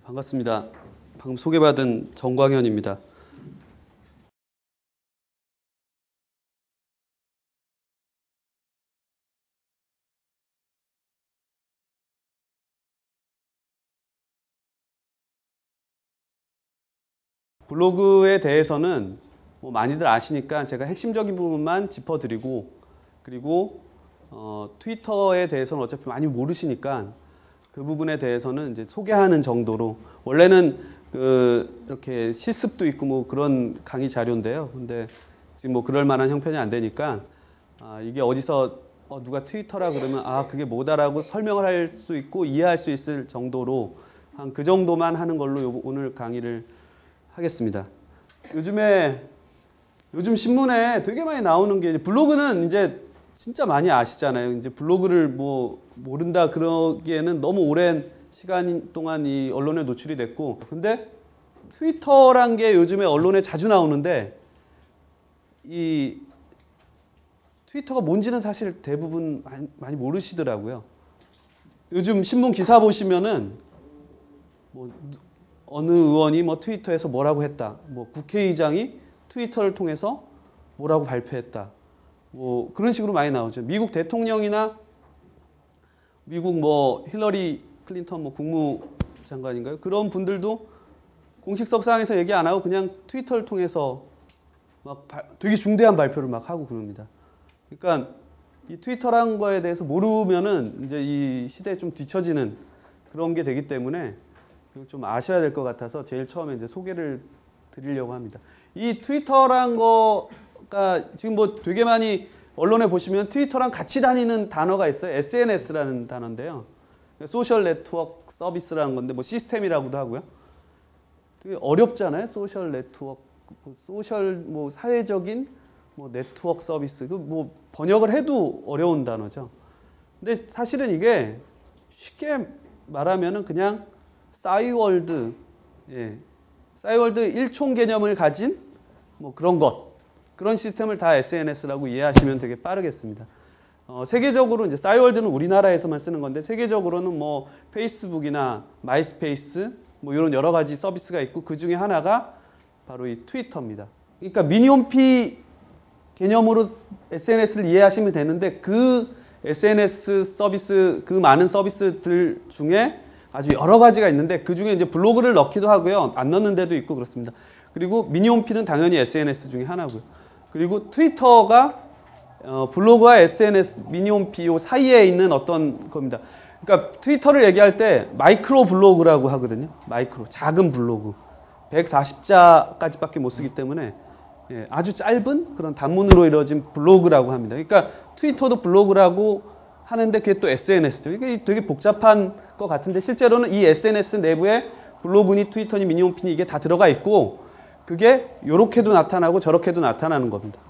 반갑습니다. 방금 소개받은 정광현입니다. 블로그에 대해서는 뭐 많이들 아시니까 제가 핵심적인 부분만 짚어드리고, 그리고 트위터에 대해서는 어차피 많이 모르시니까 그 부분에 대해서는 이제 소개하는 정도로, 원래는 이렇게 실습도 있고 뭐 그런 강의 자료인데요. 근데 지금 뭐 그럴 만한 형편이 안 되니까 이게 어디서 누가 트위터라 그러면 그게 뭐다라고 설명을 할 수 있고 이해할 수 있을 정도로 한 그 정도만 하는 걸로 오늘 강의를 하겠습니다. 요즘 신문에 되게 많이 나오는 게, 블로그는 이제 진짜 많이 아시잖아요. 이제 블로그를 뭐 모른다 그러기에는 너무 오랜 시간 동안 이 언론에 노출이 됐고, 근데 트위터란 게 요즘에 언론에 자주 나오는데, 이 트위터가 뭔지는 사실 대부분 많이 모르시더라고요. 요즘 신문 기사 보시면은 뭐 어느 의원이 뭐 트위터에서 뭐라고 했다, 뭐 국회의장이 트위터를 통해서 뭐라고 발표했다, 뭐 그런 식으로 많이 나오죠. 미국 대통령이나 미국 뭐 힐러리 클린턴 뭐 국무장관인가요? 그런 분들도 공식 석상에서 얘기 안 하고 그냥 트위터를 통해서 막 되게 중대한 발표를 막 하고 그럽니다. 그러니까 이 트위터라는 거에 대해서 모르면은 이제 이 시대에 좀 뒤처지는 그런 게 되기 때문에 좀 아셔야 될 것 같아서 제일 처음에 이제 소개를 드리려고 합니다. 이 트위터란 거가 지금 뭐 되게 많이 언론에 보시면 트위터랑 같이 다니는 단어가 있어요. SNS라는 단어인데요. 소셜 네트워크 서비스라는 건데 뭐 시스템이라고도 하고요. 되게 어렵잖아요. 소셜 네트워크, 소셜 뭐 사회적인 뭐 네트워크 서비스. 그 뭐 번역을 해도 어려운 단어죠. 근데 사실은 이게 쉽게 말하면은 그냥 싸이월드, 싸이월드 일총 개념을 가진 뭐 그런 시스템을 다 SNS라고 이해하시면 되게 빠르겠습니다. 세계적으로 이제 싸이월드는 우리나라에서만 쓰는 건데, 세계적으로는 뭐 페이스북이나 마이스페이스 뭐 이런 여러 가지 서비스가 있고, 그 중에 하나가 바로 이 트위터입니다. 그러니까 미니홈피 개념으로 SNS를 이해하시면 되는데, 그 SNS 서비스, 그 많은 서비스들 중에 아주 여러 가지가 있는데, 그 중에 이제 블로그를 넣기도 하고요. 안 넣는 데도 있고 그렇습니다. 그리고 미니홈피는 당연히 SNS 중에 하나고요. 그리고 트위터가 블로그와 SNS, 미니홈피 요 사이에 있는 어떤 겁니다. 그러니까 트위터를 얘기할 때 마이크로 블로그라고 하거든요. 마이크로, 작은 블로그. 140자까지밖에 못 쓰기 때문에 아주 짧은 그런 단문으로 이루어진 블로그라고 합니다. 그러니까 트위터도 블로그라고 하는데 그게 또 SNS죠. 이게 되게 복잡한 것 같은데, 실제로는 이 SNS 내부에 블로그니 트위터니 미니홈피니 이게 다 들어가 있고, 그게 이렇게도 나타나고 저렇게도 나타나는 겁니다.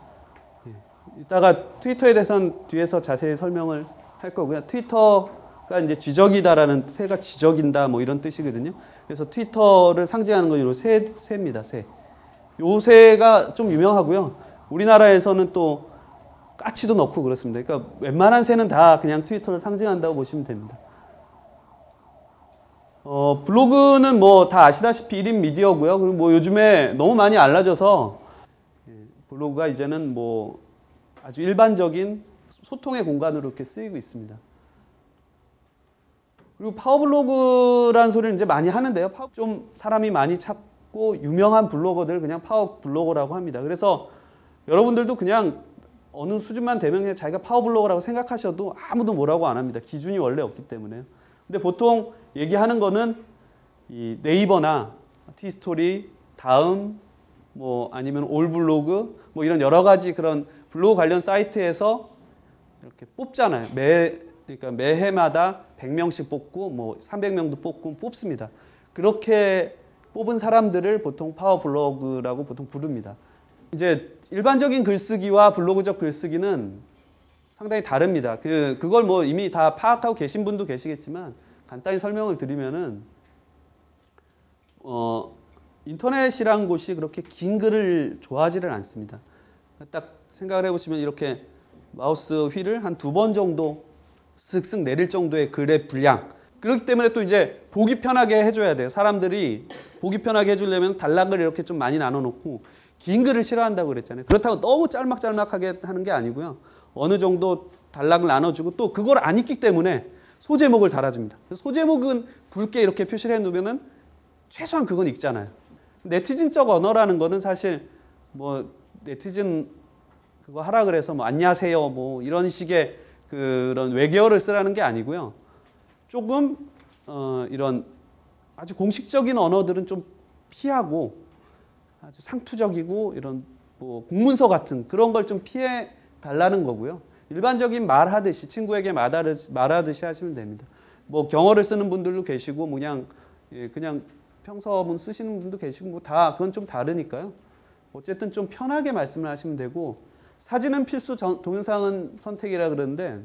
이따가 트위터에 대해서는 뒤에서 자세히 설명을 할 거고요. 트위터가 이제 지적이다라는, 새가 지적인다 뭐 이런 뜻이거든요. 그래서 트위터를 상징하는 건 요 새입니다. 새. 요 새가 좀 유명하고요. 우리나라에서는 또 까치도 넣고 그렇습니다. 그러니까 웬만한 새는 다 그냥 트위터를 상징한다고 보시면 됩니다. 블로그는 뭐 다 아시다시피 1인 미디어고요. 그리고 뭐 요즘에 너무 많이 알려져서 블로그가 이제는 뭐 아주 일반적인 소통의 공간으로 이렇게 쓰이고 있습니다. 그리고 파워블로그라는 소리를 이제 많이 하는데요. 좀 사람이 많이 찾고 유명한 블로거들 그냥 파워블로거라고 합니다. 그래서 여러분들도 그냥 어느 수준만 되면 그냥 자기가 파워블로거라고 생각하셔도 아무도 뭐라고 안 합니다. 기준이 원래 없기 때문에요. 근데 보통 얘기하는 거는 이 네이버나 티스토리, 다음, 뭐 아니면 올블로그, 뭐 이런 여러 가지 그런 블로그 관련 사이트에서 이렇게 뽑잖아요. 그러니까 매해마다 100명씩 뽑고 뭐 300명도 뽑고 뽑습니다. 그렇게 뽑은 사람들을 보통 파워블로그라고 보통 부릅니다. 이제 일반적인 글쓰기와 블로그적 글쓰기는 상당히 다릅니다. 그걸 뭐 이미 다 파악하고 계신 분도 계시겠지만, 간단히 설명을 드리면은 인터넷이란 곳이 그렇게 긴 글을 좋아하지를 않습니다. 딱 생각을 해보시면 이렇게 마우스 휠을 한 2번 정도 쓱쓱 내릴 정도의 글의 분량, 그렇기 때문에 또 이제 보기 편하게 해줘야 돼요. 사람들이 보기 편하게 해주려면 단락을 이렇게 좀 많이 나눠놓고 긴 글을 싫어한다고 그랬잖아요. 그렇다고 너무 짤막짤막하게 하는 게 아니고요. 어느 정도 단락을 나눠주고 또 그걸 안 읽기 때문에 소제목을 달아줍니다. 소제목은 굵게 이렇게 표시를 해놓으면은 최소한 그건 읽잖아요. 네티즌적 언어라는 거는 사실 뭐 네티즌 그거 하라 그래서 뭐 안녕하세요 뭐 이런 식의 그런 외계어를 쓰라는 게 아니고요. 조금 이런 아주 공식적인 언어들은 좀 피하고 아주 상투적이고 이런 뭐 공문서 같은 그런 걸 좀 피해 달라는 거고요. 일반적인 말하듯이 친구에게 말하듯이 하시면 됩니다. 뭐 경어를 쓰는 분들도 계시고 그냥 평서문 쓰시는 분도 계시고 뭐 다 그건 좀 다르니까요. 어쨌든 좀 편하게 말씀을 하시면 되고 사진은 필수, 동영상은 선택이라 그러는데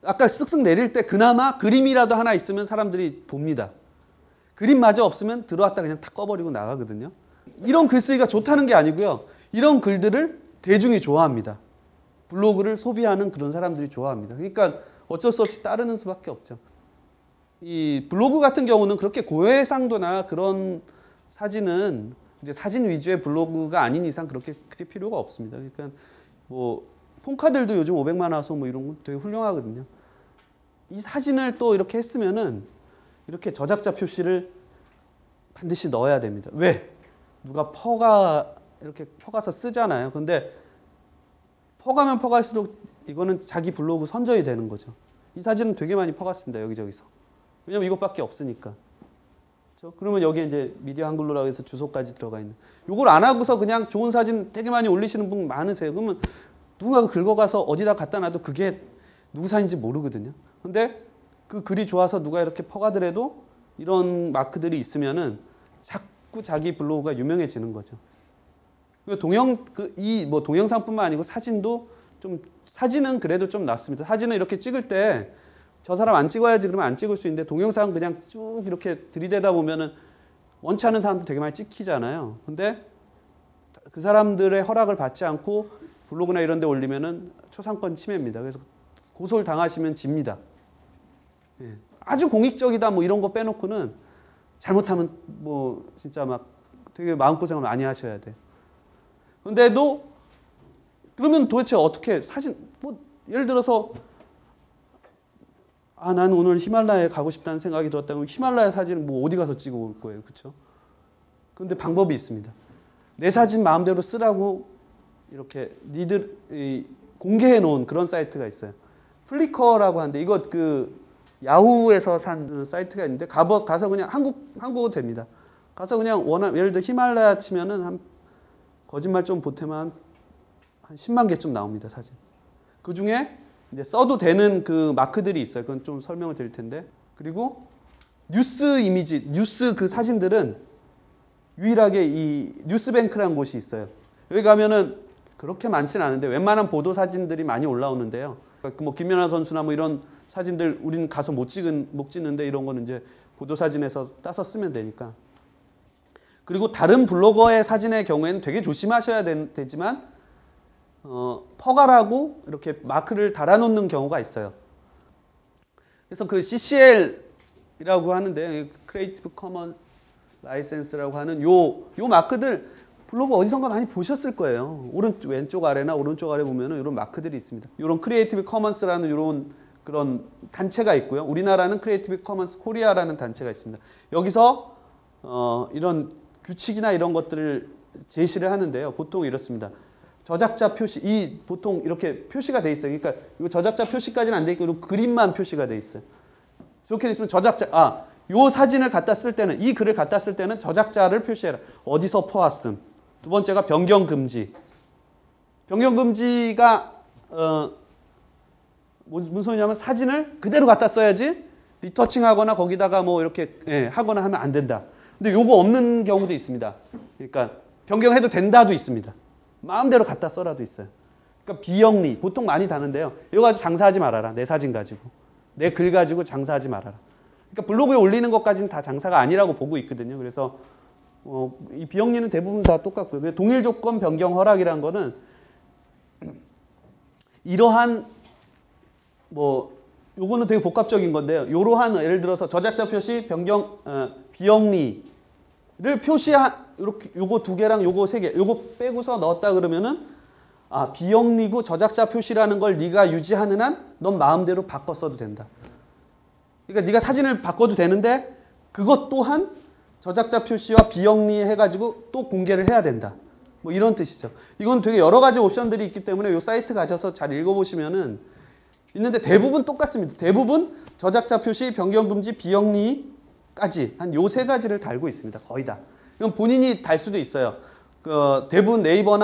아까 쓱쓱 내릴 때 그나마 그림이라도 하나 있으면 사람들이 봅니다. 그림마저 없으면 들어왔다 그냥 탁 꺼버리고 나가거든요. 이런 글쓰기가 좋다는 게 아니고요. 이런 글들을 대중이 좋아합니다. 블로그를 소비하는 그런 사람들이 좋아합니다. 그러니까 어쩔 수 없이 따르는 수밖에 없죠. 이 블로그 같은 경우는 그렇게 고해상도나 그런 사진은 이제 사진 위주의 블로그가 아닌 이상 그렇게 크게 필요가 없습니다. 그러니까 뭐 폰카들도 요즘 500만 화소 뭐 이런 거 되게 훌륭하거든요. 이 사진을 또 이렇게 했으면은 이렇게 저작자 표시를 반드시 넣어야 됩니다. 왜? 누가 이렇게 퍼가서 쓰잖아요. 근데 퍼가면 퍼갈수록 이거는 자기 블로그 선전이 되는 거죠. 이 사진은 되게 많이 퍼갔습니다. 여기저기서. 왜냐면 이것밖에 없으니까. 그렇죠? 그러면 여기에 이제 미디어 한글로라고 해서 주소까지 들어가 있는. 이걸 안 하고서 그냥 좋은 사진 되게 많이 올리시는 분 많으세요. 그러면 누가 긁어가서 어디다 갖다 놔도 그게 누구 사진인지 모르거든요. 근데 그 글이 좋아서 누가 이렇게 퍼가더라도 이런 마크들이 있으면은 자꾸 자기 블로그가 유명해지는 거죠. 뭐 동영상뿐만 아니고 사진도 사진은 그래도 좀 낫습니다. 사진은 이렇게 찍을 때 저 사람 안 찍어야지 그러면 안 찍을 수 있는데 동영상은 그냥 쭉 이렇게 들이대다 보면은 원치 않은 사람도 되게 많이 찍히잖아요. 근데 그 사람들의 허락을 받지 않고 블로그나 이런 데 올리면은 초상권 침해입니다. 그래서 고소를 당하시면 집니다. 예. 아주 공익적이다 뭐 이런 거 빼놓고는 잘못하면 뭐 진짜 막 되게 마음고생을 많이 하셔야 돼요. 근데도 그러면 도대체 어떻게 사진 뭐 예를 들어서 난 오늘 히말라야에 가고 싶다는 생각이 들었다면 히말라야 사진을 뭐 어디 가서 찍어 올 거예요. 그렇죠? 그런데 방법이 있습니다. 내 사진 마음대로 쓰라고 이렇게 공개해 놓은 그런 사이트가 있어요. 플리커라고 하는데 이거 야후에서 산 사이트가 있는데 가서 그냥 한국어 됩니다. 가서 그냥 예를 들어 히말라야 치면은 거짓말 좀 보태면 한 10만 개쯤 나옵니다, 사진. 그 중에 이제 써도 되는 그 마크들이 있어요. 그건 좀 설명을 드릴 텐데. 그리고 뉴스 그 사진들은 유일하게 이 뉴스뱅크라는 곳이 있어요. 여기 가면은 그렇게 많지는 않은데 웬만한 보도 사진들이 많이 올라오는데요. 그러니까 뭐 김연아 선수나 뭐 이런 사진들 우리는 가서 못 찍는데 이런 거는 이제 보도 사진에서 따서 쓰면 되니까. 그리고 다른 블로거의 사진의 경우에는 되게 조심하셔야 되지만 퍼가라고 이렇게 마크를 달아놓는 경우가 있어요. 그래서 그 CCL이라고 하는데 Creative Commons License라고 하는 요 마크들 블로그 어디선가 많이 보셨을 거예요. 왼쪽 아래나 오른쪽 아래 보면은 이런 마크들이 있습니다. 이런 Creative Commons라는 이런 그런 단체가 있고요. 우리나라는 Creative Commons Korea라는 단체가 있습니다. 여기서 이런 규칙이나 이런 것들을 제시를 하는데요. 보통 이렇습니다. 저작자 표시, 보통 이렇게 표시가 돼 있어요. 그러니까 이거 저작자 표시까지는 안 돼 있고 그림만 표시가 돼 있어요. 이렇게 돼 있으면 요 사진을 갖다 쓸 때는 이 글을 갖다 쓸 때는 저작자를 표시해라. 어디서 퍼왔음. 두 번째가 변경 금지. 변경 금지가 무슨 소리냐면 사진을 그대로 갖다 써야지 리터칭하거나 거기다가 뭐 이렇게 하거나 하면 안 된다. 근데 요거 없는 경우도 있습니다. 그러니까 변경해도 된다도 있습니다. 마음대로 갖다 써라도 있어요. 그러니까 비영리 보통 많이 다는데요. 이거 가지고 장사하지 말아라. 내 사진 가지고. 내 글 가지고 장사하지 말아라. 그러니까 블로그에 올리는 것까지는 다 장사가 아니라고 보고 있거든요. 그래서 이 비영리는 대부분 다 똑같고요. 동일 조건 변경 허락이라는 거는 이러한 뭐 요거는 되게 복합적인 건데요. 요러한 예를 들어서 저작자 표시 비영리를 표시한 이렇게 요거 두 개랑 요거 세 개, 요거 빼고서 넣었다 그러면은 비영리고 저작자 표시라는 걸 네가 유지하는 한 넌 마음대로 바꿔 써도 된다. 그러니까 네가 사진을 바꿔도 되는데 그것 또한 저작자 표시와 비영리 해가지고 또 공개를 해야 된다. 뭐 이런 뜻이죠. 이건 되게 여러 가지 옵션들이 있기 때문에 이 사이트 가셔서 잘 읽어보시면은 있는데 대부분 똑같습니다. 대부분 저작자 표시, 변경 금지, 비영리까지 한 요 세 가지를 달고 있습니다. 거의 다. 이건 본인이 달 수도 있어요. 대부분 네이버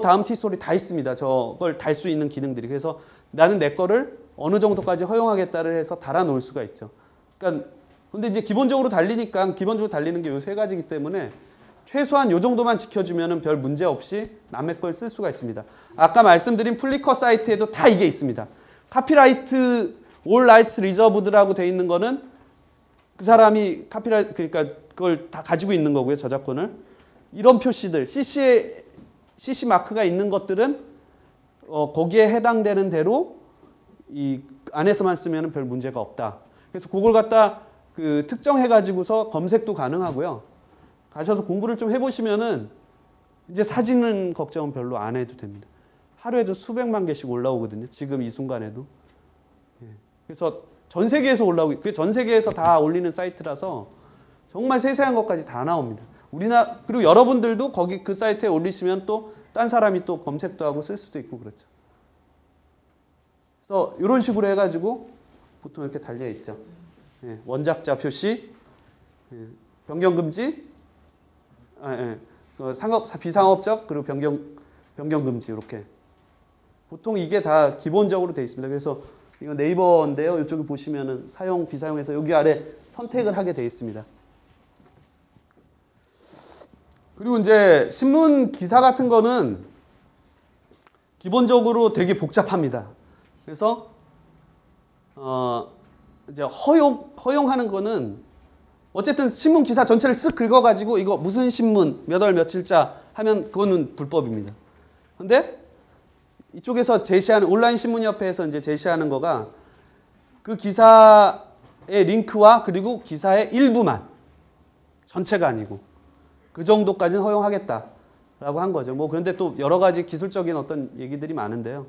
다음 티스토리 다 있습니다. 저걸 달 수 있는 기능들이. 그래서 나는 내 거를 어느 정도까지 허용하겠다를 해서 달아 놓을 수가 있죠. 그러니까 근데 이제 기본적으로 달리는 게 요 세 가지이기 때문에 최소한 요 정도만 지켜주면은 별 문제 없이 남의 걸 쓸 수가 있습니다. 아까 말씀드린 플리커 사이트에도 다 이게 있습니다. 카피라이트 all rights reserved라고 돼 있는 거는 그 사람이 그러니까 그걸 다 가지고 있는 거고요. 저작권을. 이런 표시들 CC 마크가 있는 것들은 거기에 해당되는 대로 이 안에서만 쓰면은 별 문제가 없다. 그래서 그걸 갖다 특정해 가지고서 검색도 가능하고요. 가셔서 공부를 좀 해보시면은 이제 사진은 걱정은 별로 안 해도 됩니다. 하루에도 수백만 개씩 올라오거든요. 지금 이 순간에도. 그래서 전 세계에서 그게 전 세계에서 다 올리는 사이트라서 정말 세세한 것까지 다 나옵니다. 그리고 여러분들도 거기 그 사이트에 올리시면 또 딴 사람이 또 검색도 하고 쓸 수도 있고 그렇죠. 그래서 이런 식으로 해가지고 보통 이렇게 달려 있죠. 원작자 표시, 변경 금지, 비상업적 그리고 변경 금지 이렇게 보통 이게 다 기본적으로 되어 있습니다. 그래서 이거 네이버인데요. 이쪽에 보시면은 사용 비사용해서 여기 아래 선택을 하게 되어 있습니다. 그리고 이제 신문 기사 같은 거는 기본적으로 되게 복잡합니다. 그래서 이제 허용하는 거는 어쨌든 신문 기사 전체를 쓱 긁어가지고 이거 무슨 신문 몇 월 며칠자 하면 그거는 불법입니다. 근데 이쪽에서 제시하는 온라인 신문협회에서 이제 제시하는 거가 그 기사의 링크와 그리고 기사의 일부만 전체가 아니고 그 정도까지는 허용하겠다라고 한 거죠. 뭐 그런데 또 여러 가지 기술적인 어떤 얘기들이 많은데요.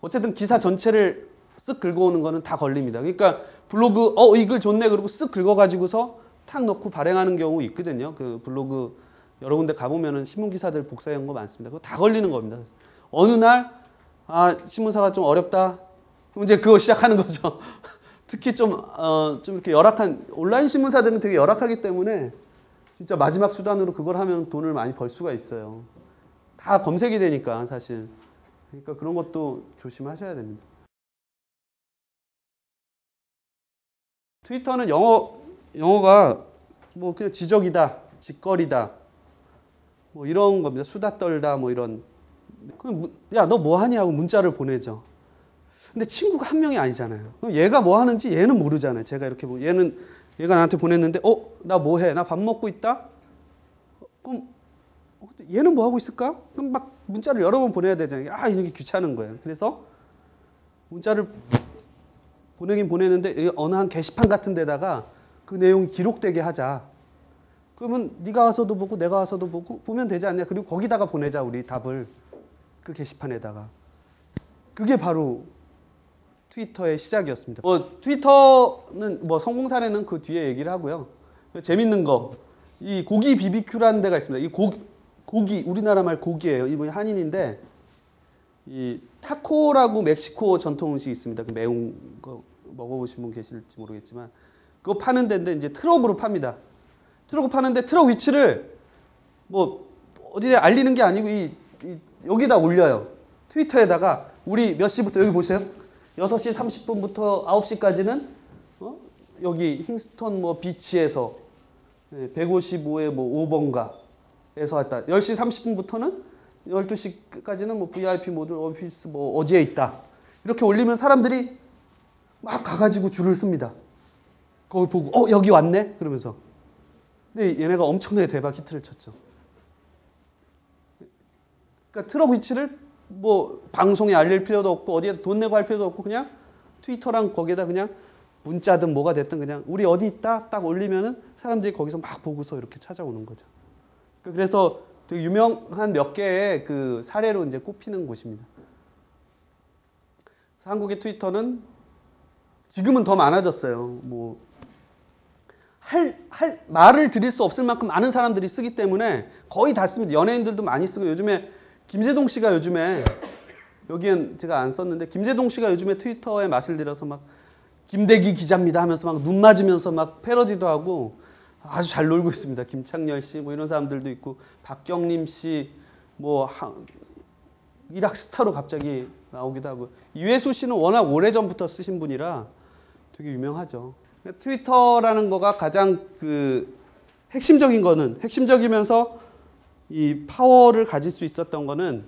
어쨌든 기사 전체를 쓱 긁어오는 거는 다 걸립니다. 그러니까 블로그 이 글 좋네 그러고 쓱 긁어가지고서 탁 넣고 발행하는 경우 있거든요. 그 블로그 여러 군데 가보면은 신문 기사들 복사한 거 많습니다. 그거 다 걸리는 겁니다. 어느 날 신문사가 좀 어렵다. 그럼 이제 그거 시작하는 거죠. 특히 좀 이렇게 열악한 온라인 신문사들은 되게 열악하기 때문에 진짜 마지막 수단으로 그걸 하면 돈을 많이 벌 수가 있어요. 다 검색이 되니까 사실. 그러니까 그런 것도 조심하셔야 됩니다. 트위터는 영어가 뭐 그냥 지적이다, 짓거리다, 뭐 이런 겁니다. 수다 떨다, 뭐 이런. 야, 너 뭐 하니? 하고 문자를 보내죠. 근데 친구가 한 명이 아니잖아요. 그럼 얘가 뭐 하는지 얘는 모르잖아요. 제가 이렇게 얘가 나한테 보냈는데, 나 뭐 해? 나 밥 먹고 있다? 그럼 얘는 뭐 하고 있을까? 그럼 막 문자를 여러 번 보내야 되잖아요. 이게 귀찮은 거예요. 그래서 문자를 보내긴 보내는데 어느 한 게시판 같은 데다가 그 내용이 기록되게 하자. 그러면 네가 와서도 보고 내가 와서도 보면 되지 않냐. 그리고 거기다가 보내자 우리 답을. 그 게시판에다가. 그게 바로 트위터의 시작이었습니다. 트위터는 성공 사례는 그 뒤에 얘기를 하고요. 재밌는 거. 이 고기 BBQ라는 데가 있습니다. 이 고기 우리나라 말 고기예요. 이분이 한인인데 이 타코라고 멕시코 전통 음식이 있습니다. 그 매운 거 먹어보신 분 계실지 모르겠지만 그거 파는 데인데 이제 트럭으로 팝니다. 트럭으로 파는데 트럭 위치를 뭐 어디에 알리는 게 아니고 여기다 올려요. 트위터에다가 우리 몇 시부터 여기 보세요. 6시 30분부터 9시까지는 여기 힝스턴 비치에서 155의 5번가에서 왔다. 10시 30분부터는 12시까지는 VIP 모듈 오피스 어디에 있다. 이렇게 올리면 사람들이 막 가가지고 줄을 씁니다. 거기 보고 여기 왔네? 그러면서. 근데 얘네가 엄청나게 대박 히트를 쳤죠. 그러니까 트럭 위치를 방송에 알릴 필요도 없고 어디에 돈 내고 할 필요도 없고 그냥 트위터랑 거기에다 그냥 문자든 뭐가 됐든 그냥 우리 어디 있다 딱 올리면은 사람들이 거기서 막 보고서 이렇게 찾아오는 거죠. 그래서 되게 유명한 몇 개의 그 사례로 이제 꼽히는 곳입니다. 한국의 트위터는 지금은 더 많아졌어요. 뭐 말을 드릴 수 없을 만큼 많은 사람들이 쓰기 때문에 거의 다 씁니다. 연예인들도 많이 쓰고 요즘에 김재동 씨가 요즘에 여기엔 제가 안 썼는데 김재동 씨가 요즘에 트위터에 맛을 들여서 막 김대기 기자입니다 하면서 막 눈 맞으면서 막 패러디도 하고 아주 잘 놀고 있습니다. 김창렬 씨 뭐 이런 사람들도 있고 박경림 씨 뭐 일학 스타로 갑자기 나오기도 하고 이회수 씨는 워낙 오래전부터 쓰신 분이라 되게 유명하죠. 트위터라는 거가 가장 그 핵심적인 거는 핵심적이면서 이 파워를 가질 수 있었던 거는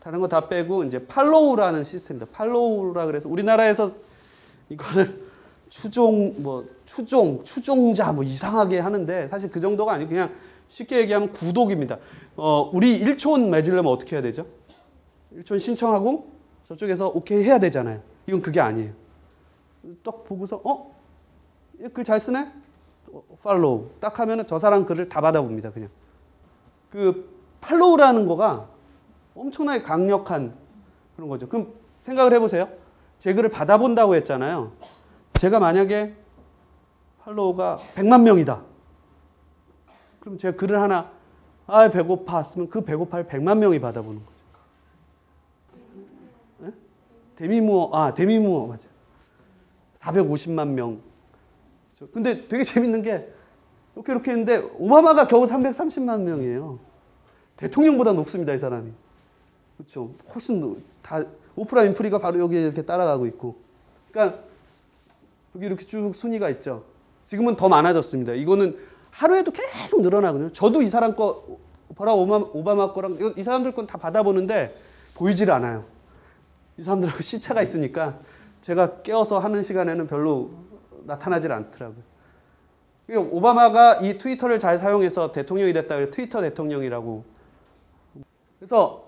다른 거 다 빼고 이제 팔로우라는 시스템입니다. 팔로우라 그래서 우리나라에서 이거를 추종자 뭐 이상하게 하는데 사실 그 정도가 아니고 그냥 쉽게 얘기하면 구독입니다. 우리 1촌 맺으려면 어떻게 해야 되죠? 1촌 신청하고 저쪽에서 오케이 해야 되잖아요. 이건 그게 아니에요. 딱 보고서 글 잘 쓰네? 팔로우 딱 하면은 저 사람 글을 다 받아봅니다. 그냥 그 팔로우라는 거가 엄청나게 강력한 그런 거죠. 그럼 생각을 해보세요. 제 글을 받아본다고 했잖아요. 제가 만약에 팔로우가 100만 명이다. 그럼 제가 글을 하나 배고파 쓰면 그 배고파를 100만 명이 받아보는 거죠. 네? 데미무어 맞아. 450만 명. 근데 되게 재밌는 게 이렇게 했는데 오바마가 겨우 330만 명이에요. 대통령보다 높습니다, 이 사람이. 그렇죠. 훨씬 다 오프라 윈프리가 바로 여기에 이렇게 따라가고 있고. 그러니까 여기 이렇게 쭉 순위가 있죠. 지금은 더 많아졌습니다. 이거는 하루에도 계속 늘어나거든요. 저도 이 사람 거 바락 오바마 거랑 이 사람들 건 다 받아보는데 보이질 않아요. 이 사람들하고 시차가 있으니까 제가 깨어서 하는 시간에는 별로 나타나질 않더라고요. 오바마가 이 트위터를 잘 사용해서 대통령이 됐다. 트위터 대통령이라고. 그래서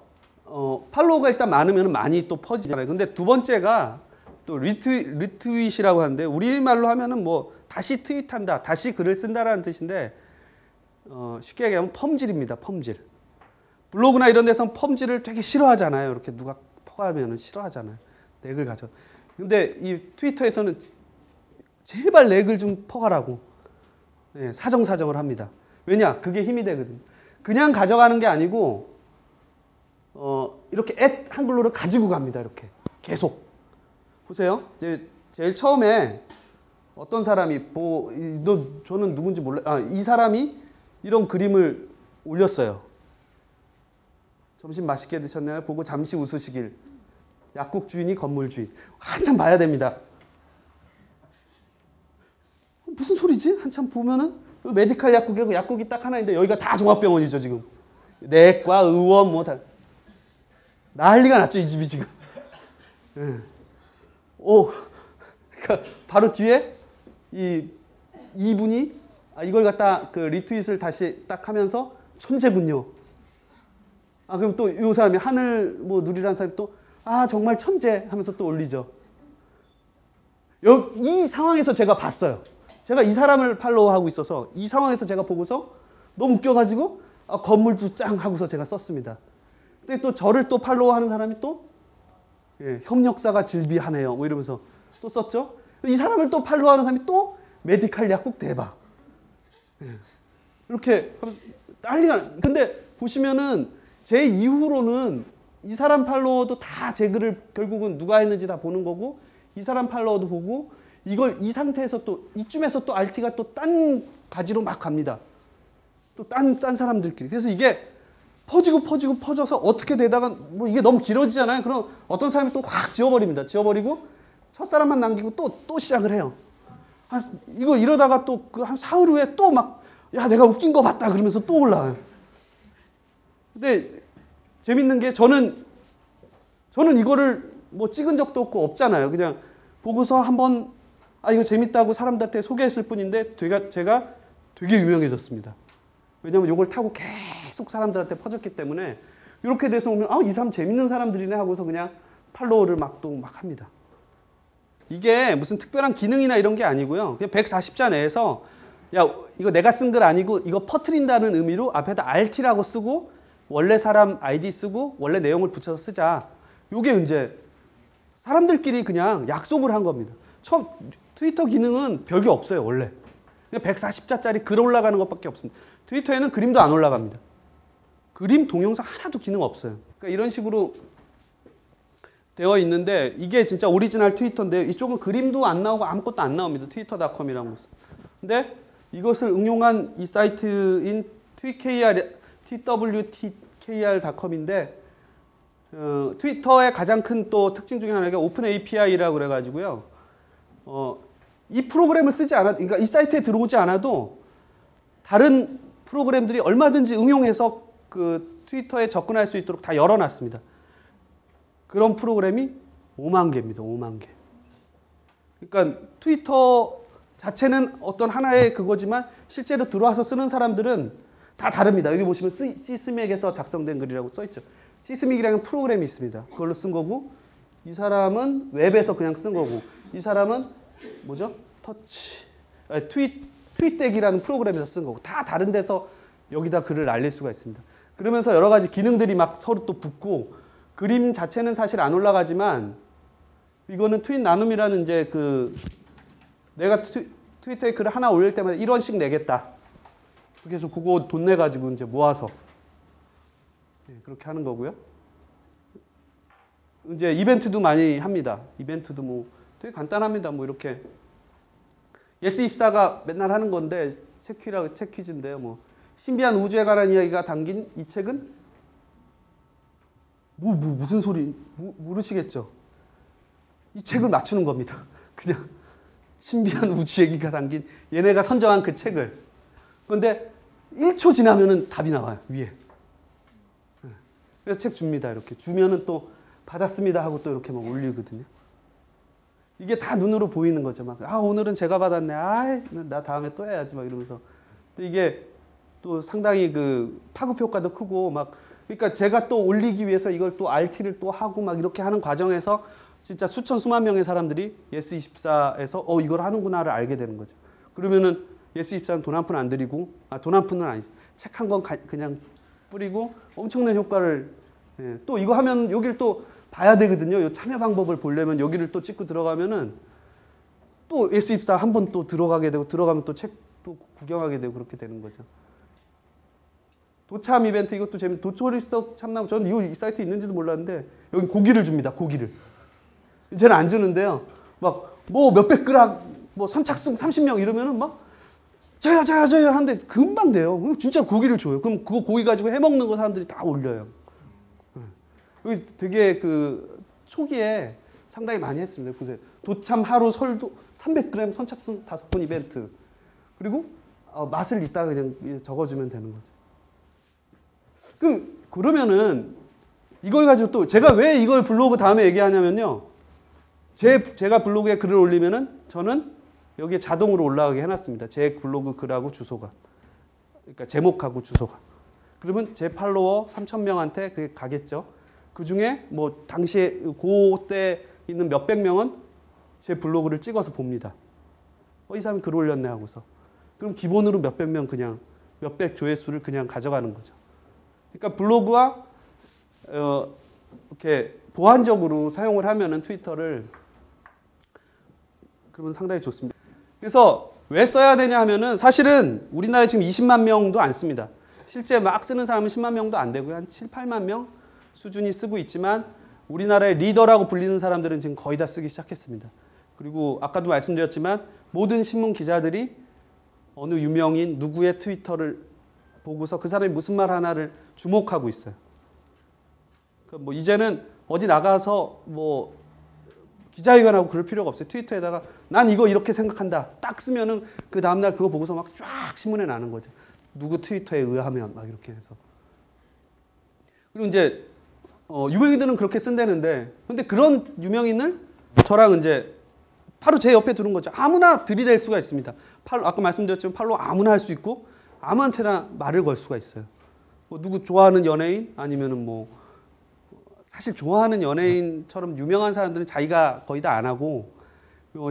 팔로우가 일단 많으면 많이 또 퍼지잖아요. 근데 두 번째가 또 리트윗이라고 하는데 우리말로 하면은 뭐 다시 트윗한다, 다시 글을 쓴다라는 뜻인데 쉽게 얘기하면 펌질입니다. 펌질. 블로그나 이런 데서는 펌질을 되게 싫어하잖아요. 이렇게 누가 퍼가면은 싫어하잖아요. 내 글 가져. 근데 이 트위터에서는 제발 내 글 좀 퍼가라고 사정사정을 합니다. 왜냐? 그게 힘이 되거든요. 그냥 가져가는 게 아니고 이렇게 한글로를 가지고 갑니다. 이렇게 계속 보세요. 이제 제일 처음에 어떤 사람이 저는 누군지 몰라. 이 사람이 이런 그림을 올렸어요. 점심 맛있게 드셨나요? 보고 잠시 웃으시길. 약국 주인이 건물 주인. 한참 봐야 됩니다. 무슨 소리지? 한참 보면은 메디칼 약국이고 약국이 딱 하나인데 여기가 다 종합병원이죠 지금. 내과, 의원 뭐 다 난리가 났죠 이 집이 지금. 그러니까 바로 뒤에 이분이 이걸 갖다 그 리트윗을 다시 딱 하면서 천재군요. 그럼 또 이 사람이 하늘 뭐 누리라는 사람이 또 정말 천재 하면서 또 올리죠. 이 상황에서 제가 봤어요. 제가 이 사람을 팔로우하고 있어서 이 상황에서 제가 보고서 너무 웃겨가지고 건물주 짱 하고서 제가 썼습니다. 근데 또 저를 또 팔로우하는 사람이 또 협력사가 질비하네요. 뭐 이러면서 또 썼죠. 이 사람을 또 팔로우하는 사람이 또 메디칼 약국 대박. 이렇게 난리가. 근데 보시면은 제 이후로는 이 사람 팔로워도 다 제 글을 결국은 누가 했는지 다 보는 거고 이 사람 팔로워도 보고 이걸 이 상태에서 또 이쯤에서 또 RT가 또 딴 가지로 막 갑니다. 또 딴 사람들끼리. 그래서 이게 퍼져서 어떻게 되다가 뭐 이게 너무 길어지잖아요. 그럼 어떤 사람이 또 확 지워버립니다. 지워버리고 첫사람만 남기고 또 시작을 해요. 이거 이러다가 또 한 사흘 후에 또 막 내가 웃긴 거 봤다 그러면서 또 올라와요. 근데 재밌는 게 저는 이거를 뭐 찍은 적도 없잖아요. 그냥 보고서 한번 이거 재밌다고 사람들한테 소개했을 뿐인데 제가 되게 유명해졌습니다. 왜냐면 이걸 타고 계속 사람들한테 퍼졌기 때문에 이렇게 돼서 오면 이 사람 재밌는 사람들이네 하고서 그냥 팔로우를 막 합니다. 이게 무슨 특별한 기능이나 이런 게 아니고요. 그냥 140자 내에서 야 이거 내가 쓴 글 아니고 이거 퍼트린다는 의미로 앞에다 RT라고 쓰고 원래 사람 아이디 쓰고 원래 내용을 붙여서 쓰자. 요게 이제 사람들끼리 그냥 약속을 한 겁니다. 처음 트위터 기능은 별게 없어요. 원래. 그냥 140자짜리 글 올라가는 것밖에 없습니다. 트위터에는 그림도 안 올라갑니다. 그림, 동영상 하나도 기능 없어요. 그러니까 이런 식으로 되어 있는데 이게 진짜 오리지널 트위터인데 이쪽은 그림도 안 나오고 아무것도 안 나옵니다. 트위터.com이라는 곳은. 근데 이것을 응용한 이 사이트인 twtkr.com인데 트위터의 가장 큰 또 특징 중에 하나가 오픈 API라고 그래가지고요. 이 프로그램을 쓰지 않아도, 그러니까 이 사이트에 들어오지 않아도 다른 프로그램들이 얼마든지 응용해서 그 트위터에 접근할 수 있도록 다 열어놨습니다. 그런 프로그램이 5만 개입니다. 5만 개. 그러니까 트위터 자체는 어떤 하나의 그거지만 실제로 들어와서 쓰는 사람들은 다 다릅니다. 여기 보시면 시스믹에서 작성된 글이라고 써있죠. 시스믹이라는 프로그램이 있습니다. 그걸로 쓴 거고 이 사람은 웹에서 그냥 쓴 거고 이 사람은 뭐죠? 트윗덱이라는 프로그램에서 쓴 거고 다 다른 데서 여기다 글을 날릴 수가 있습니다. 그러면서 여러 가지 기능들이 막 서로 또 붙고 그림 자체는 사실 안 올라가지만 이거는 트윗 나눔이라는 이제 그 내가 트위터에 글을 하나 올릴 때마다 1원씩 내겠다. 그래서 그거 돈 내가지고 이제 모아서 그렇게 하는 거고요. 이제 이벤트도 많이 합니다. 이벤트도 뭐 되게 간단합니다. 뭐 이렇게 예스24가 맨날 하는 건데 책 퀴즈인데요. 뭐 신비한 우주에 관한 이야기가 담긴 이 책은 무슨 소리 모르시겠죠? 이 책을 맞추는 겁니다. 그냥 신비한 우주 얘기가 담긴 얘네가 선정한 그 책을. 그런데 1초 지나면은 답이 나와요. 위에. 그래서 책 줍니다. 이렇게 주면은 또 받았습니다 하고 또 이렇게 막 올리거든요. 이게 다 눈으로 보이는 거죠. 막 오늘은 제가 받았네. 나 다음에 또 해야지 막 이러면서. 이게 또 상당히 그 파급 효과도 크고 막 그러니까 제가 또 올리기 위해서 이걸 또 RT를 또 하고 막 이렇게 하는 과정에서 진짜 수천 수만 명의 사람들이 예스24에서 이걸 하는구나를 알게 되는 거죠. 그러면은 예스24는 돈 한 푼 안 들이고 돈 한 푼은 아니죠. 책 한 권 그냥 뿌리고 엄청난 효과를 또 이거 하면 여기를 또 봐야 되거든요. 이 참여 방법을 보려면 여기를 또 찍고 들어가면은 또 예스24 한 번 또 들어가게 되고 들어가면 또 책 또 구경하게 되고 그렇게 되는 거죠. 도참 이벤트 이것도 재밌는 도토리스톡 참나무 저는 이 사이트에 있는지도 몰랐는데 여기 고기를 줍니다. 고기를. 쟤는 안 주는데요. 막 뭐 몇백 그램 뭐 선착순 30명 이러면은 막 저요 하는데 금방 돼요. 진짜 고기를 줘요. 그럼 그거 고기 가지고 해먹는 거 사람들이 다 올려요. 여기 되게 그 초기에 상당히 많이 했습니다. 보세요. 도참 하루 설도 300g 선착순 5분 이벤트. 그리고 맛을 이따가 그냥 적어주면 되는 거죠. 그러면은 이걸 가지고 또 제가 왜 이걸 블로그 다음에 얘기하냐면요. 제가 블로그에 글을 올리면은 저는 여기에 자동으로 올라가게 해놨습니다. 제 블로그 글하고 주소가. 그러니까 제목하고 주소가. 그러면 제 팔로워 3,000명한테 그게 가겠죠. 그 중에 뭐 당시에 그때 있는 몇백 명은 제 블로그를 찍어서 봅니다. 이 사람이 글 올렸네 하고서. 그럼 기본으로 몇백 명 그냥 몇백 조회수를 그냥 가져가는 거죠. 그러니까 블로그와 이렇게 보완적으로 사용을 하면은 트위터를 그러면 상당히 좋습니다. 그래서 왜 써야 되냐 하면은 사실은 우리나라에 지금 20만 명도 안 씁니다. 실제 막 쓰는 사람은 10만 명도 안 되고요. 한 7, 8만 명 수준이 쓰고 있지만 우리나라의 리더라고 불리는 사람들은 지금 거의 다 쓰기 시작했습니다. 그리고 아까도 말씀드렸지만 모든 신문 기자들이 어느 유명인 누구의 트위터를 보고서 그 사람이 무슨 말 하나를 주목하고 있어요. 뭐 이제는 어디 나가서 뭐 기자회견하고 그럴 필요가 없어요. 트위터에다가 난 이거 이렇게 생각한다. 딱 쓰면은 그 다음날 그거 보고서 막 쫙 신문에 나는 거죠. 누구 트위터에 의하면 막 이렇게 해서. 그리고 이제 유명인들은 그렇게 쓴다는데 근데 그런 유명인을 저랑 이제 바로 제 옆에 두는 거죠. 아무나 들이댈 수가 있습니다. 아까 말씀드렸지만 팔로 아무나 할 수 있고 아무한테나 말을 걸 수가 있어요. 뭐 누구 좋아하는 연예인 아니면은 뭐 사실 좋아하는 연예인처럼 유명한 사람들은 자기가 거의 다 안 하고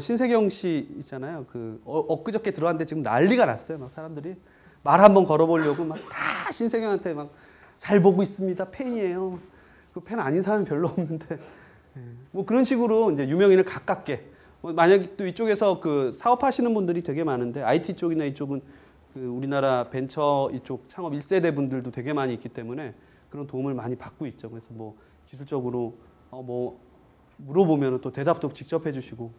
신세경 씨 있잖아요. 엊그저께 들어왔는데 지금 난리가 났어요. 막 사람들이 말 한번 걸어보려고 막 다 신세경한테 막 잘 보고 있습니다. 팬이에요. 그 팬 아닌 사람이 별로 없는데 뭐 그런 식으로 이제 유명인을 가깝게 만약에 또 이쪽에서 사업하시는 분들이 되게 많은데 IT 쪽이나 이쪽은 우리나라 벤처 이쪽 창업 1세대 분들도 되게 많이 있기 때문에 그런 도움을 많이 받고 있죠. 그래서 뭐 기술적으로 뭐 물어보면 또 대답도 직접 해주시고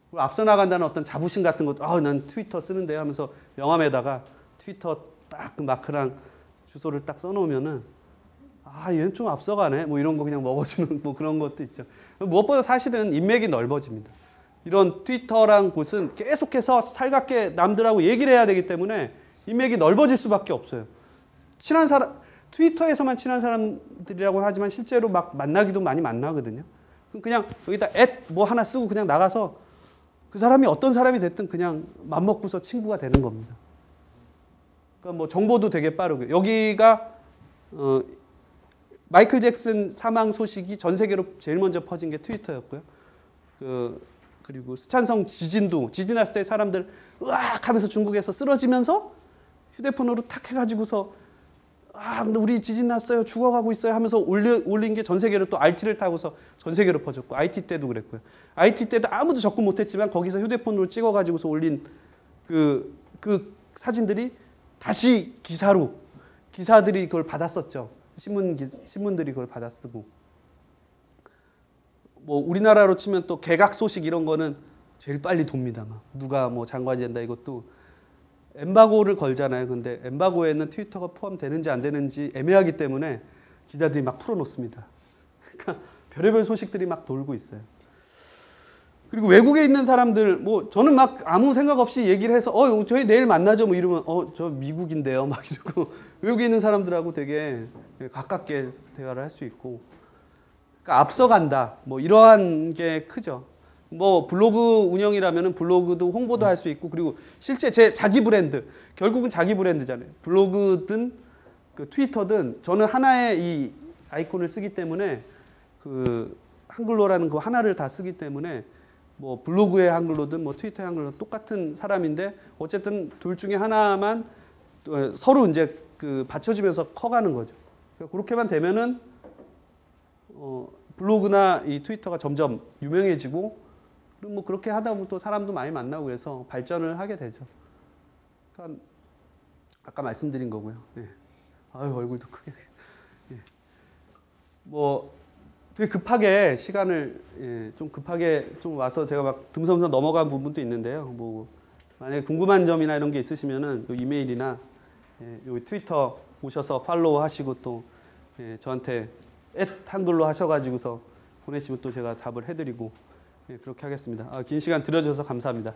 그리고 앞서 나간다는 어떤 자부심 같은 것도 난 트위터 쓰는데 하면서 명함에다가 트위터 딱 그 마크랑 주소를 딱 써놓으면은 얘는 좀 앞서가네 뭐 이런 거 그냥 먹어주는 뭐 그런 것도 있죠. 무엇보다 사실은 인맥이 넓어집니다. 이런 트위터랑 곳은 계속해서 살갑게 남들하고 얘기를 해야 되기 때문에 인맥이 넓어질 수밖에 없어요. 친한 사람 트위터에서만 친한 사람들이라고 하지만 실제로 막 만나기도 많이 만나거든요. 그냥 여기다 뭐 하나 쓰고 그냥 나가서 그 사람이 어떤 사람이 됐든 그냥 맘먹고서 친구가 되는 겁니다. 그러니까 뭐 정보도 되게 빠르고 여기가 마이클 잭슨 사망 소식이 전 세계로 제일 먼저 퍼진 게 트위터였고요. 그리고 스촨성 지진 났을 때 사람들 으악 하면서 중국에서 쓰러지면서 휴대폰으로 탁 해가지고서 근데 우리 지진 났어요. 죽어가고 있어요 하면서 올린 게 전 세계로 또 RT를 타고서 전 세계로 퍼졌고 IT 때도 그랬고요. IT 때도 아무도 접근 못했지만 거기서 휴대폰으로 찍어가지고서 올린 그 사진들이 다시 기사들이 그걸 받았었죠. 신문들이 그걸 받아쓰고 뭐 우리나라로 치면 또 개각 소식 이런 거는 제일 빨리 돕니다. 막 누가 뭐 장관이 된다 이것도 엠바고를 걸잖아요. 근데 엠바고에는 트위터가 포함되는지 안 되는지 애매하기 때문에 기자들이 막 풀어놓습니다. 그러니까 별의별 소식들이 막 돌고 있어요. 그리고 외국에 있는 사람들 뭐 저는 막 아무 생각 없이 얘기를 해서 저희 내일 만나죠 뭐 이러면 저 미국인데요 막 이러고 외국에 있는 사람들하고 되게 가깝게 대화를 할 수 있고 그러니까 앞서간다 뭐 이러한 게 크죠. 뭐 블로그 운영이라면은 블로그도 홍보도 할 수 있고 그리고 실제 제 자기 브랜드 결국은 자기 브랜드잖아요. 블로그든 트위터든 저는 하나의 이 아이콘을 쓰기 때문에 한글로라는 그 하나를 다 쓰기 때문에 뭐 블로그의 한글로든 뭐 트위터의 한글로든 똑같은 사람인데 어쨌든 둘 중에 하나만 서로 이제 받쳐주면서 커가는 거죠. 그렇게만 되면은 블로그나 이 트위터가 점점 유명해지고 그리고 뭐 그렇게 하다 보면 또 사람도 많이 만나고 그래서 발전을 하게 되죠. 그러니까 아까 말씀드린 거고요. 네. 얼굴도 크게. 예. 뭐 되게 급하게 시간을 좀 급하게 좀 와서 제가 막 듬성듬성 넘어간 부분도 있는데요. 뭐 만약에 궁금한 점이나 이런 게 있으시면은 요 이메일이나 여기 트위터 오셔서 팔로우 하시고 또 저한테 한글로 하셔가지고서 보내시면 또 제가 답을 해드리고 그렇게 하겠습니다. 긴 시간 들어주셔서 감사합니다.